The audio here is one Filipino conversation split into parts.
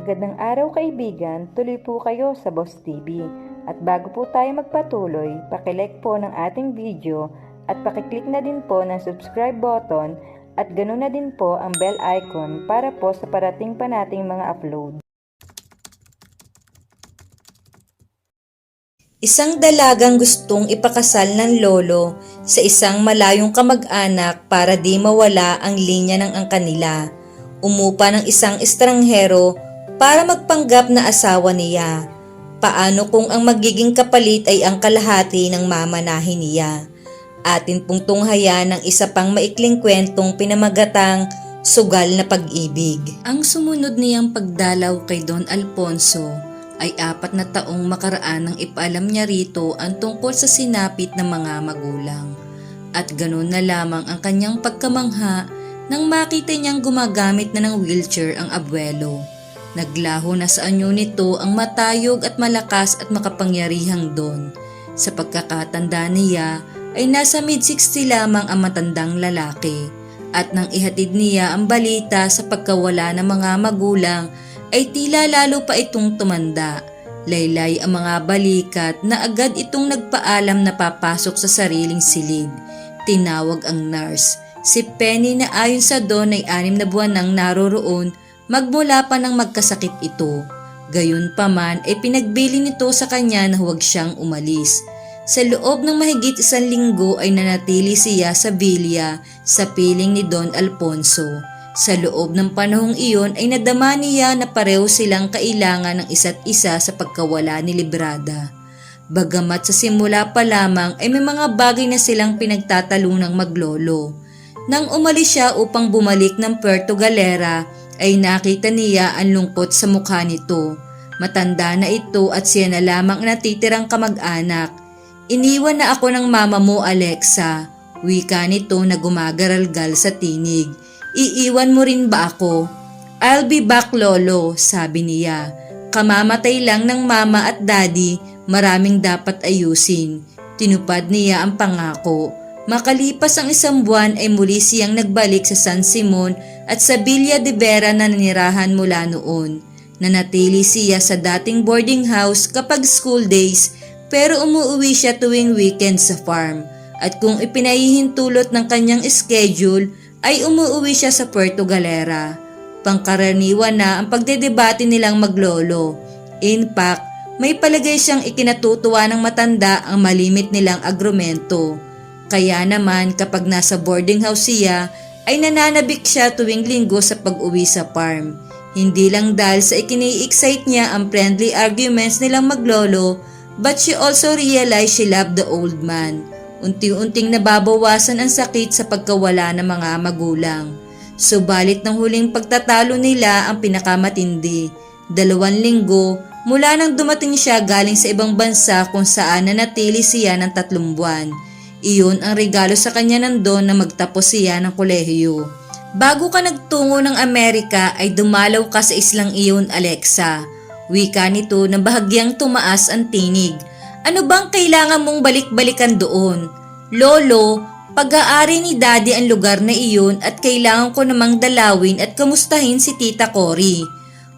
Magandang araw kaibigan, tuloy po kayo sa Boss TV. At bago po tayo magpatuloy, pakilike po ng ating video at pakiclick na din po ng subscribe button at ganoon na din po ang bell icon para po sa parating pa nating mga upload. Isang dalagang gustong ipakasal ng lolo sa isang malayong kamag-anak para di mawala ang linya ng angkan nila. Umupa ng isang estranghero para magpanggap na asawa niya. Paano kung ang magiging kapalit ay ang kalahati ng mamanahin niya? Atin pong tunghayan ng isa pang maikling kwentong pinamagatang Sugal na Pag-ibig. Ang sumunod niyang pagdalaw kay Don Alfonso ay 4 na taong makaraan nang ipaalam niya rito ang tungkol sa sinapit ng mga magulang. At ganoon na lamang ang kanyang pagkamangha nang makita niyang gumagamit na ng wheelchair ang abuelo. Naglaho na sa anyo nito ang matayog at malakas at makapangyarihang Don. Sa pagkakatanda niya ay nasa mid-60 lamang ang matandang lalaki. At nang ihatid niya ang balita sa pagkawala ng mga magulang ay tila lalo pa itong tumanda. Laylay ang mga balikat na agad itong nagpaalam na papasok sa sariling silid. Tinawag ang nurse. Si Penny na ayon sa Don ay 6 na buwan nang naroroon magmula pa nang magkasakit ito. Gayunpaman ay pinagbili nito sa kanya na huwag siyang umalis. Sa loob ng mahigit 1 linggo ay nanatili siya sa Villa sa piling ni Don Alfonso. Sa loob ng panahong iyon ay nadama niya na pareho silang kailangan ng isa't isa sa pagkawala ni Librada. Bagamat sa simula pa lamang ay may mga bagay na silang pinagtatalunang maglolo. Nang umalis siya upang bumalik ng Puerto Galera ay nakita niya ang lungkot sa mukha nito. Matanda na ito at siya na lamang natitirang kamag-anak. Iniwan na ako ng mama mo, Alexa. Wika nito na gumagaralgal sa tinig. Iiwan mo rin ba ako? I'll be back, lolo, sabi niya. Kamamatay lang ng mama at daddy, maraming dapat ayusin. Tinupad niya ang pangako. Makalipas ang 1 buwan ay muli siyang nagbalik sa San Simon at sa Villa de Vera na nanirahan mula noon. Nanatili siya sa dating boarding house kapag school days pero umuwi siya tuwing weekend sa farm. At kung ipinahihintulot ng kanyang schedule ay umuwi siya sa Puerto Galera. Pangkaraniwan na ang pagdedebate nilang maglolo. In fact, may palagay siyang ikinatutuwa ng matanda ang malimit nilang agrumento. Kaya naman kapag nasa boarding house siya ay nananabik siya tuwing linggo sa pag-uwi sa farm. Hindi lang dahil sa ikini-excite niya ang friendly arguments nilang maglolo, but she also realized she loved the old man. Unti-unting nababawasan ang sakit sa pagkawala ng mga magulang. Subalit ng huling pagtatalo nila ang pinakamatindi. 2 linggo mula nang dumating siya galing sa ibang bansa kung saan nanatili siya ng 3 buwan. Iyon ang regalo sa kanya ng Don na magtapos siya ng kolehiyo. Bago ka nagtungo ng Amerika ay dumalaw ka sa islang iyon, Alexa. Wika nito na bahagyang tumaas ang tinig. Ano bang kailangan mong balik-balikan doon? Lolo, pag-aari ni Daddy ang lugar na iyon at kailangan ko namang dalawin at kamustahin si Tita Cory.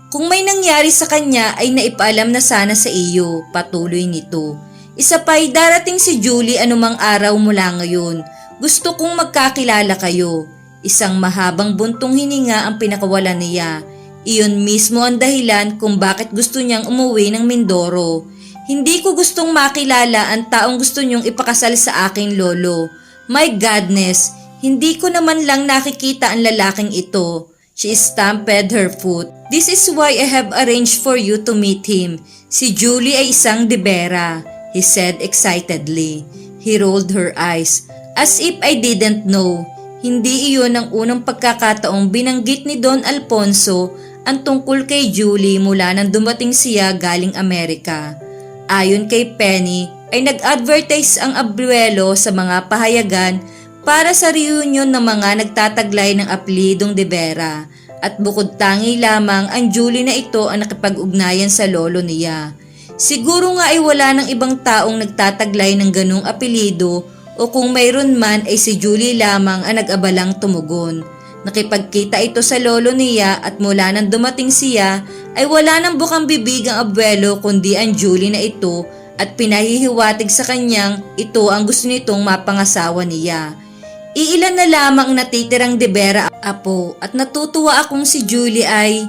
Kung may nangyari sa kanya ay naipaalam na sana sa iyo, patuloy nito. Isa pa'y darating si Julie anumang araw mula ngayon. Gusto kong magkakilala kayo. Isang mahabang buntong hininga ang pinakawalan niya. Iyon mismo ang dahilan kung bakit gusto niyang umuwi ng Mindoro. Hindi ko gustong makilala ang taong gusto niyong ipakasal sa akin, lolo. My godness, hindi ko naman lang nakikita ang lalaking ito. She stamped her foot. This is why I have arranged for you to meet him. Si Julie ay isang de Vera, he said excitedly. He rolled her eyes, as if I didn't know. Hindi iyon ang unang pagkakataong binanggit ni Don Alfonso ang tungkol kay Julie mula nang dumating siya galing Amerika. Ayon kay Penny ay nag-advertise ang abuelo sa mga pahayagan para sa reunion ng mga nagtataglay ng apelidong de Vera at bukod tangi lamang ang Julie na ito ang nakipag-ugnayan sa lolo niya. Siguro nga ay wala ng ibang taong nagtataglay ng ganung apelido o kung mayroon man ay si Julie lamang ang nag-abalang tumugon. Nakipagkita ito sa lolo niya at mula nang dumating siya ay wala nang bukang bibig ang abuelo kundi ang Julie na ito at pinahihiwatig sa kanyang ito ang gusto nitong mapangasawa niya. Iilan na lamang natitirang De Vera apo at natutuwa akong si Julie ay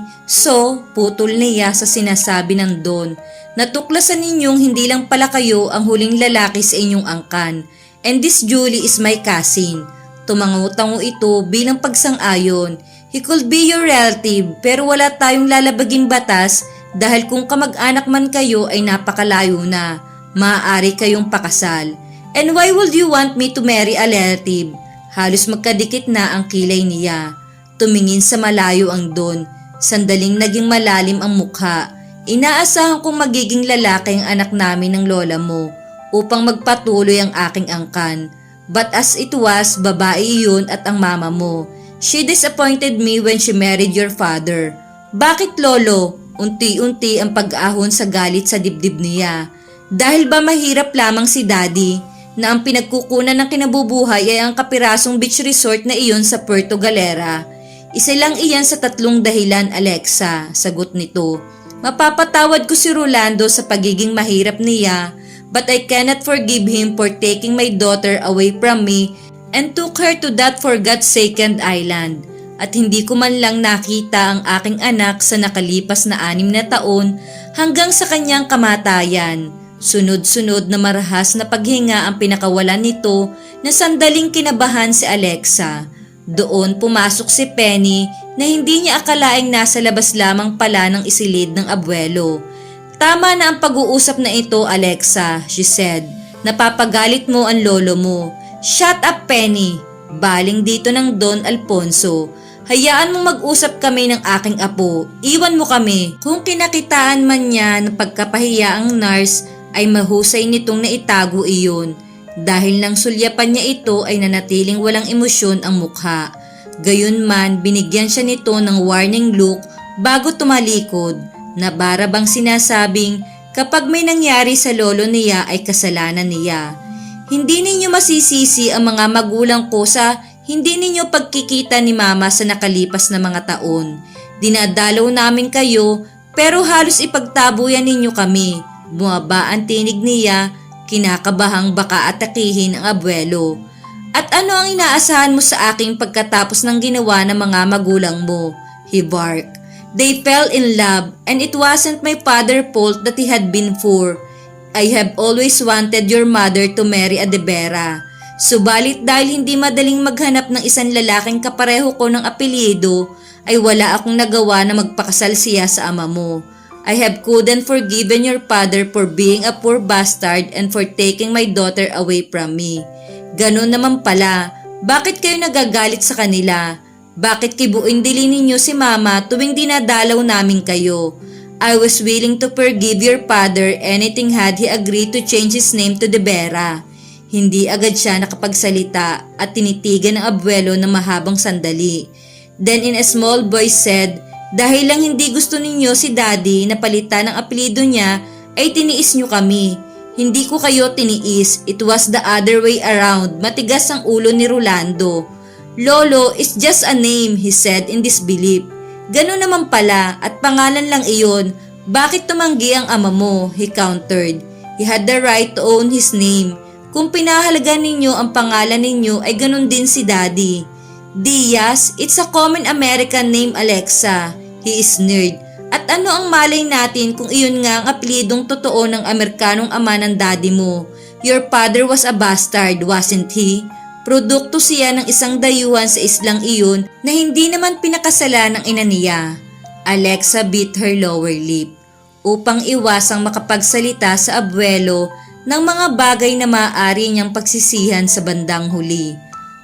putol niya sa sinasabi ng Don. Natuklasan ninyong hindi lang pala kayo ang huling lalaki sa inyong angkan. And this Julie is my cousin. Tumango-tango ito bilang pagsang-ayon. He could be your relative pero wala tayong lalabaging batas dahil kung kamag-anak man kayo ay napakalayo na. Maaari kayong pakasal. And why would you want me to marry a relative? Halos magkadikit na ang kilay niya. Tumingin sa malayo ang Don. Sandaling naging malalim ang mukha. Inaasahan kong magiging lalaki ang anak namin ng lola mo upang magpatuloy ang aking angkan. But as it was, babae iyon at ang mama mo. She disappointed me when she married your father. Bakit lolo? Unti-unti ang pag-ahon sa galit sa dibdib niya. Dahil ba mahirap lamang si daddy na ang pinagkukunan ng kinabubuhay ay ang kapirasong beach resort na iyon sa Puerto Galera? Isa lang iyan sa 3 dahilan, Alexa, sagot nito. Mapapatawad ko si Rolando sa pagiging mahirap niya, but I cannot forgive him for taking my daughter away from me and took her to that forgot-sacred island. At hindi ko man lang nakita ang aking anak sa nakalipas na 6 na taon hanggang sa kanyang kamatayan. Sunod-sunod na marahas na paghinga ang pinakawalan nito na sandaling kinabahan si Alexa. Doon pumasok si Penny na hindi niya akalaing nasa labas lamang pala ng isilid ng abuelo. Tama na ang pag-uusap na ito, Alexa, she said. Napapagalit mo ang lolo mo. Shut up, Penny. Baling dito ng Don Alfonso. Hayaan mong mag-usap kami ng aking apo. Iwan mo kami. Kung kinakitaan man niya ng pagkapahiya ang nurse, ay mahusay nitong naitago iyon. Dahil nang sulyapan niya ito ay nanatiling walang emosyon ang mukha. Gayunman, binigyan siya nito ng warning look bago tumalikod na para bang sinasabing kapag may nangyari sa lolo niya ay kasalanan niya. Hindi ninyo masisisi ang mga magulang ko sa hindi ninyo pagkikita ni mama sa nakalipas na mga taon. Dinadalaw namin kayo pero halos ipagtabuyan ninyo kami. Bumaba ang tinig niya, kinakabahang baka atakihin ang abuelo. At ano ang inaasahan mo sa aking pagkatapos ng ginawa ng mga magulang mo? He barked. They fell in love and it wasn't my father's fault that he had been poor. I have always wanted your mother to marry a De Vera. Subalit dahil hindi madaling maghanap ng isang lalaking kapareho ko ng apelyido, ay wala akong nagawa na magpakasal siya sa ama mo. I have couldn't forgiven your father for being a poor bastard and for taking my daughter away from me. Ganon naman pala, bakit kayo nagagalit sa kanila? Bakit kibuin dili ninyo si mama tuwing dinadalaw namin kayo? I was willing to forgive your father anything had he agreed to change his name to De Vera. Hindi agad siya nakapagsalita at tinitigan ng abuelo ng mahabang sandali. Then in a small voice said, dahil lang hindi gusto ninyo si daddy na palitan ang apelyido niya ay tiniis nyo kami. Hindi ko kayo tiniis, it was the other way around. Matigas ang ulo ni Rolando. Lolo is just a name, he said in disbelief. Ganun naman pala at pangalan lang iyon. Bakit tumanggi ang ama mo? He countered. He had the right to own his name. Kung pinahalaga ninyo ang pangalan ninyo ay ganun din si daddy. Diaz, it's a common American name, Alexa. He sneered. At ano ang malay natin kung iyon nga ang apelidong totoo ng Amerikanong ama ng daddy mo? Your father was a bastard, wasn't he? Produkto siya ng isang dayuhan sa islang iyon na hindi naman pinakasalan ng ina niya. Alexa bit her lower lip upang iwasang makapagsalita sa abuelo ng mga bagay na maaari niyang pagsisihan sa bandang huli.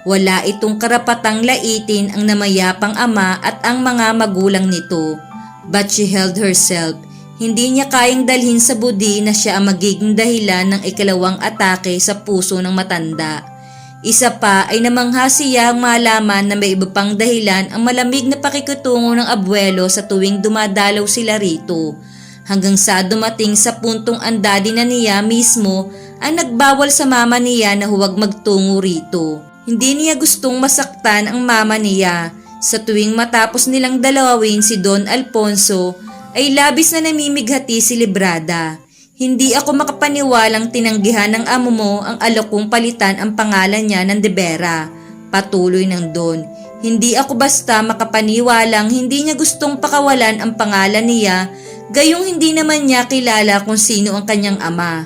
Wala itong karapatang laitin ang namayapang ama at ang mga magulang nito. But she held herself. Hindi niya kayang dalhin sa budi na siya ang magiging dahilan ng ikalawang atake sa puso ng matanda. Isa pa ay namangha siyang malaman na may iba pang dahilan ang malamig na pakikitungo ng abuelo sa tuwing dumadalaw sila rito. Hanggang sa dumating sa puntong ang daddy na niya mismo ang nagbawal sa mama niya na huwag magtungo rito. Hindi niya gustong masaktan ang mama niya. Sa tuwing matapos nilang dalawin si Don Alfonso ay labis na namimighati si Librada. Hindi ako makapaniwalang tinanggihan ng amo mo ang alok kong palitan ang pangalan niya ng De Vera. Patuloy ng Don. Hindi ako basta makapaniwalang hindi niya gustong pakawalan ang pangalan niya, gayong hindi naman niya kilala kung sino ang kanyang ama.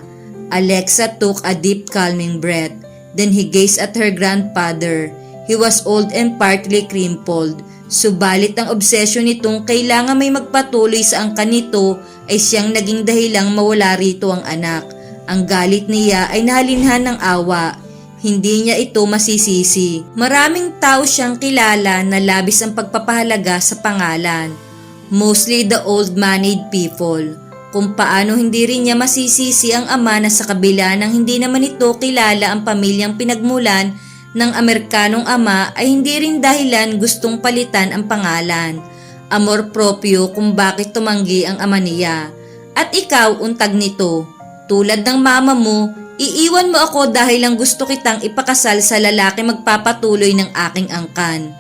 Alexa took a deep calming breath. Then he gazed at her grandfather. He was old and partly crippled. Subalit ang obsesyon nitong kailangan may magpatuloy sa angkan nito ay siyang naging dahilang mawala rito ang anak. Ang galit niya ay nahalinhan ng awa. Hindi niya ito masisisi. Maraming tao siyang kilala na labis ang pagpapahalaga sa pangalan. Mostly the old managed people. Kung paano hindi rin niya masisisi ang ama na sa kabila ng hindi naman ito kilala ang pamilyang pinagmulan ng Amerikanong ama ay hindi rin dahilan gustong palitan ang pangalan. Amor proprio kung bakit tumanggi ang ama niya. At ikaw untag nito. Tulad ng mama mo, iiwan mo ako dahil lang gusto kitang ipakasal sa lalaki magpapatuloy ng aking angkan.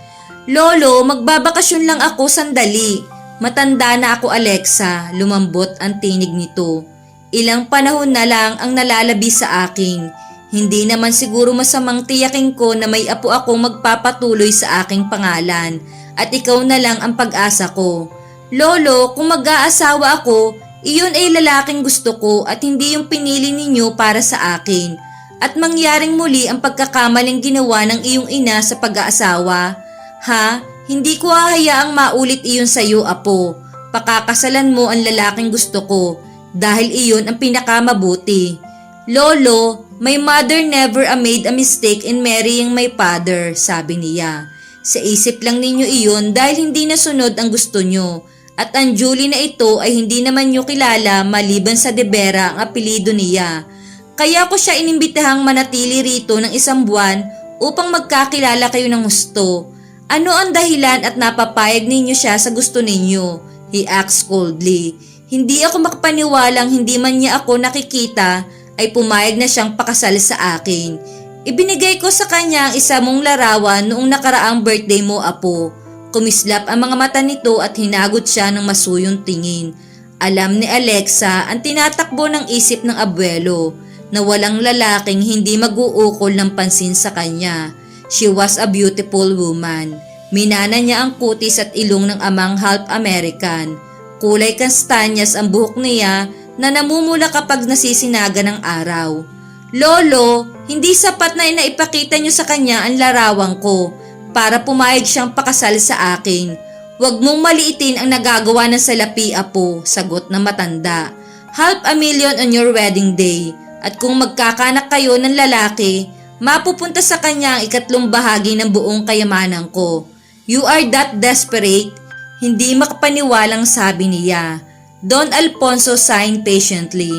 Lolo, magbabakasyon lang ako sandali. Matanda na ako, Alexa, lumambot ang tinig nito. Ilang panahon na lang ang nalalabi sa akin. Hindi naman siguro masamang tiyakin ko na may apo akong magpapatuloy sa aking pangalan at ikaw na lang ang pag-asa ko. Lolo, kung mag-aasawa ako, iyon ay lalaking gusto ko at hindi yung pinili ninyo para sa akin. At mangyaring muli ang pagkakamaling ginawa ng iyong ina sa pag-aasawa. Ha? Hindi ko hahayaang maulit iyon sa iyo, apo. Pakakasalan mo ang lalaking gusto ko dahil iyon ang pinakamabuti. Lolo, my mother never made a mistake in marrying my father, sabi niya. Sa isip lang ninyo iyon dahil hindi nasunod ang gusto nyo. At ang Julie na ito ay hindi naman nyo kilala maliban sa De Vera ang apelido niya. Kaya ko siya inimbitahang manatili rito ng 1 buwan upang magkakilala kayo ng husto. Ano ang dahilan at napapayag ninyo siya sa gusto ninyo? He asked coldly. Hindi ako makapaniwalang hindi man niya ako nakikita ay pumayag na siyang pakasal sa akin. Ibinigay ko sa kanya ang isa mong larawan noong nakaraang birthday mo, apo. Kumislap ang mga mata nito at hinagot siya ng masuyong tingin. Alam ni Alexa ang tinatakbo ng isip ng abuelo na walang lalaking hindi mag-uukol ng pansin sa kanya. She was a beautiful woman. Minana niya ang kutis at ilong ng amang half American. Kulay kastanyas ang buhok niya na namumula kapag nasisinaga ng araw. Lolo, hindi sapat na inaipakita niyo sa kanya ang larawan ko para pumayag siyang pakasal sa akin. Huwag mong maliitin ang nagagawa ng salapi, apo, sagot ng matanda. $500,000 on your wedding day. At kung magkakanak kayo ng lalaki, mapupunta sa kanya ang 3 bahagi ng buong kayamanan ko. You are that desperate? Hindi makapaniwalang sabi niya. Don Alfonso signed patiently.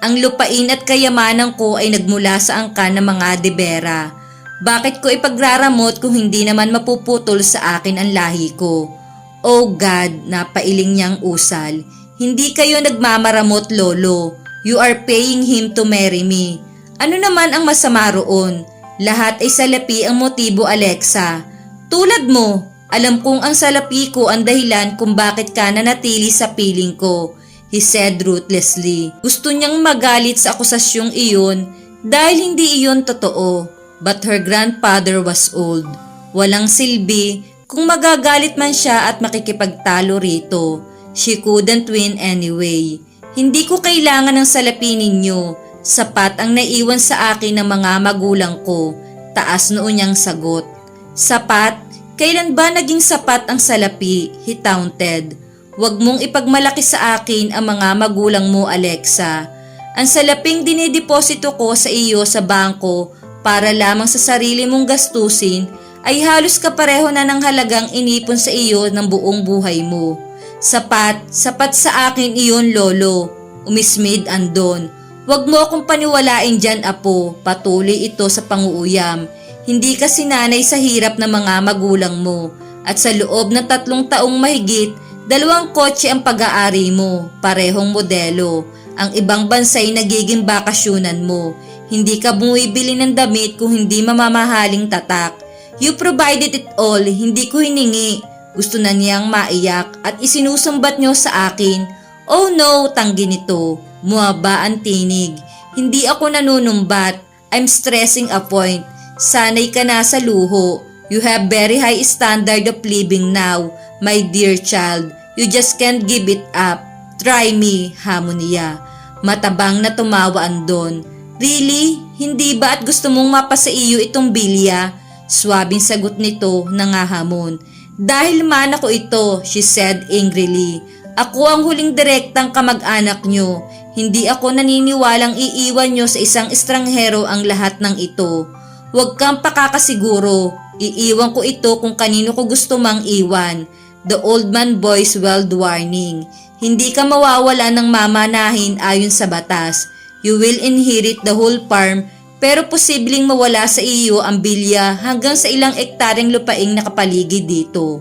Ang lupain at kayamanan ko ay nagmula sa angkan ng mga De Vera. Bakit ko ipagraramot kung hindi naman mapuputol sa akin ang lahi ko? Oh God, napailing niyang usal. Hindi kayo nagmamaramot, Lolo. You are paying him to marry me. Ano naman ang masama roon? Lahat ay salapi ang motibo, Alexa. Tulad mo, alam kong ang salapi ko ang dahilan kung bakit ka nanatili sa piling ko. He said ruthlessly. Gusto niyang magalit sa akusasyong iyon dahil hindi iyon totoo. But her grandfather was old. Walang silbi kung magagalit man siya at makikipagtalo rito. She couldn't win anyway. Hindi ko kailangan ng salapi ninyo. Sapat ang naiwan sa akin ng mga magulang ko. Taas noon niyang sagot. Sapat? Kailan ba naging sapat ang salapi? He taunted. Huwag mong ipagmalaki sa akin ang mga magulang mo, Alexa. Ang salaping dinideposito ko sa iyo sa bangko para lamang sa sarili mong gastusin ay halos kapareho na ng halagang inipon sa iyo ng buong buhay mo. Sapat sa akin iyon, Lolo. Umismid ang Don. Huwag mo akong paniwalain dyan, apo. Patuloy ito sa panguuyam. Hindi ka sinanay sa hirap ng mga magulang mo. At sa loob ng 3 taong mahigit, 2 kotse ang pag-aari mo, parehong modelo. Ang ibang bansa'y nagiging bakasyonan mo. Hindi ka bumibili ng damit kung hindi mamamahaling tatak. You provided it all, hindi ko hiningi. Gusto na niyang maiyak at isinusumbat niyo sa akin. Oh no, tanggi nito. Muaba ang tinig. Hindi ako nanunumbat. I'm stressing a point. Sanay ka na sa luho. You have very high standard of living now, my dear child. You just can't give it up. Try me, hamon niya. Matabang na tumawa Andon. Really? Hindi ba at gusto mong mapasa iyo itong bilya? Swabing sagot nito nangahamon. Dahil mana ko ito, she said angrily. Ako ang huling direktang kamag-anak nyo. Hindi ako naniniwalang iiwan nyo sa isang estranghero ang lahat ng ito. Huwag kang pakakasiguro. Iiwan ko ito kung kanino ko gusto mang iwan. The old man voiced wild warning. Hindi ka mawawala ng mamanahin ayon sa batas. You will inherit the whole farm pero posibleng mawala sa iyo ang bilya hanggang sa ilang ektaryeng lupaing nakapaligid dito.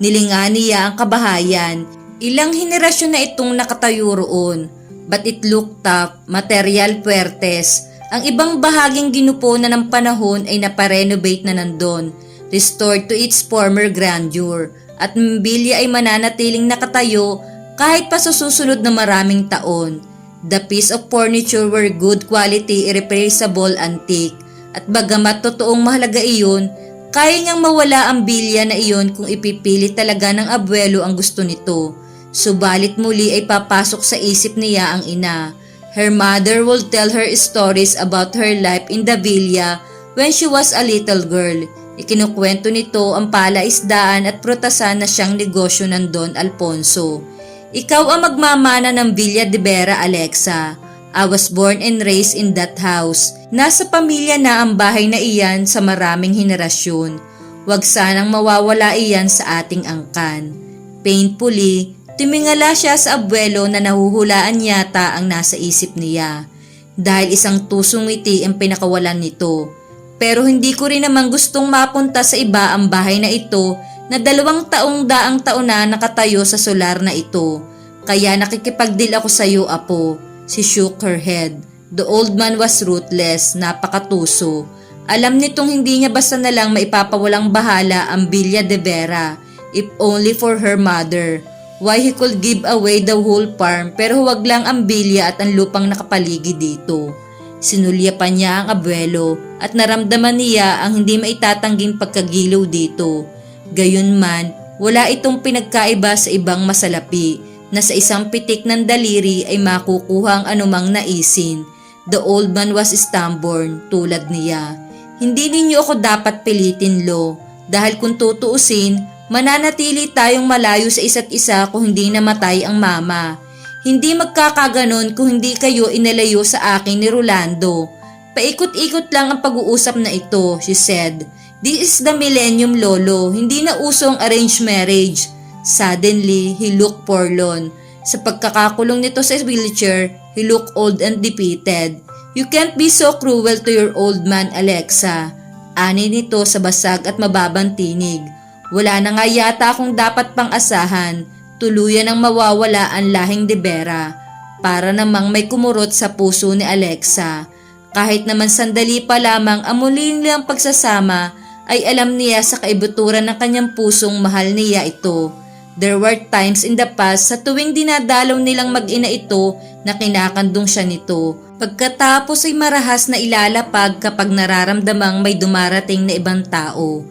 Nilinga niya ang kabahayan. Ilang henerasyon na itong nakatayo roon. But it looked tough, material puertes. Ang ibang bahaging ginupo na ng panahon ay naparenovate na nandun, restored to its former grandeur, at mobilya ay mananatiling nakatayo kahit pa sa susunod na maraming taon. The piece of furniture were good quality, irreplaceable, antique, at bagamat totoong mahalaga iyon, kaya niyang mawala ang bilya na iyon kung ipipili talaga ng abuelo ang gusto nito. Subalit muli ay papasok sa isip niya ang ina. Her mother will tell her stories about her life in the villa when she was a little girl. Ikinukwento nito ang palaisdaan at prutasan na siyang negosyo ng Don Alfonso. Ikaw ang magmamana ng Villa de Vera, Alexa. I was born and raised in that house. Nasa pamilya na ang bahay na iyan sa maraming henerasyon. Huwag sanang mawawala iyan sa ating angkan. Painfully, tumingala siya sa abuelo na nahuhulaan yata ang nasa isip niya. Dahil isang tusong ngiti ang pinakawalan nito. Pero hindi ko rin naman gustong mapunta sa iba ang bahay na ito na 2 daang taon na nakatayo sa solar na ito. Kaya nakikipagdil ako sa iyo, apo. She shook her head. The old man was ruthless, napakatuso. Alam nitong hindi niya basta na lang maipapawalang bahala ang Villa de Vera, if only for her mother. Why he could give away the whole farm pero huwag lang ang bilya at ang lupang nakapaligid dito. Sinulya pa niya ang abuelo at naramdaman niya ang hindi maitatangging pagkagiliw dito. Gayunman, wala itong pinagkaiba sa ibang masalapi na sa isang pitik ng daliri ay makukuha ang anumang naisin. The old man was stubborn tulad niya. Hindi ninyo ako dapat pilitin, Lo, dahil kung tutuusin, mananatili tayong malayo sa isa't isa kung hindi namatay ang mama. Hindi magkakaganon kung hindi kayo inalayo sa akin ni Rolando. Paikot-ikot lang ang pag-uusap na ito, she said. This is the millennium, Lolo. Hindi na uso ang arranged marriage. Suddenly, he looked forlorn. Sa pagkakakulong nito sa wheelchair, he looked old and defeated. You can't be so cruel to your old man, Alexa. Ani nito sa basag at mababang tinig. Wala na nga yata akong dapat pang asahan, tuluyan ang mawawala ang lahing de Vera. Para namang may kumurot sa puso ni Alexa. Kahit naman sandali pa lamang ang muli nilang pagsasama, ay alam niya sa kaibuturan ng kanyang pusong mahal niya ito. There were times in the past sa tuwing dinadalaw nilang mag-ina ito na kinakandong siya nito. Pagkatapos ay marahas na ilalapag kapag nararamdamang may dumarating na ibang tao.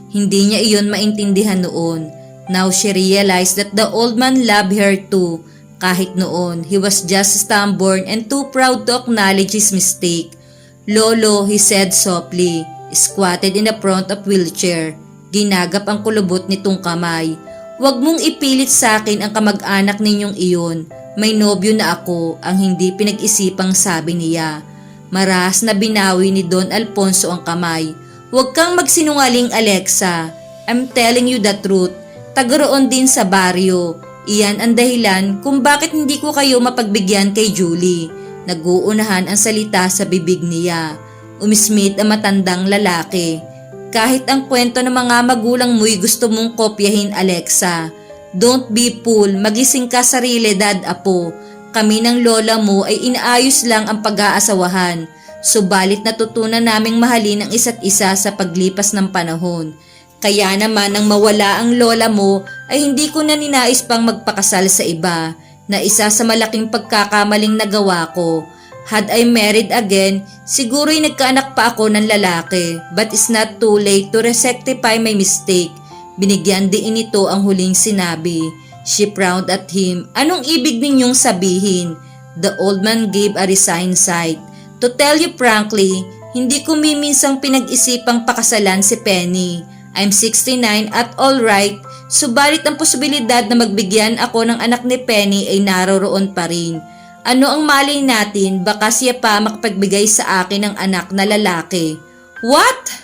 Hindi niya iyon maintindihan noon. Now she realized that the old man loved her too. Kahit noon, he was just stubborn and too proud to acknowledge his mistake. Lolo, he said softly, squatted in the front of wheelchair. Ginagap ang kulubot nitong kamay. Huwag mong ipilit sa akin ang kamag-anak ninyong iyon. May nobyo na ako, ang hindi pinag-isipang sabi niya. Marahas na binawi ni Don Alfonso ang kamay. Huwag kang magsinungaling, Alexa. I'm telling you the truth. Tagaroon din sa baryo. Iyan ang dahilan kung bakit hindi ko kayo mapagbigyan kay Julie. Nag-uunahan ang salita sa bibig niya. Umismit ang matandang lalaki. Kahit ang kwento ng mga magulang mo'y gusto mong kopyahin, Alexa. Don't be fool, magising ka sa realidad, apo. Kami ng lola mo ay inaayos lang ang pag-aasawahan. Subalit natutunan naming mahalin ang isa't isa sa paglipas ng panahon. Kaya naman nang mawala ang lola mo ay hindi ko na ninais pang magpakasal sa iba, na isa sa malaking pagkakamaling nagawa ko. Had I married again, siguro'y nagkaanak pa ako ng lalaki, but it's not too late to rectify my mistake. Binigyan din ito ang huling sinabi. She frowned at him. Anong ibig ninyong sabihin? The old man gave a resigned sigh. To tell you frankly, hindi ko miminsang pinag-isipang pakasalan si Penny. I'm 69 at alright, subalit ang posibilidad na magbigyan ako ng anak ni Penny ay naroroon pa rin. Ano ang malay natin, baka siya pa makapagbigay sa akin ng anak na lalaki. What?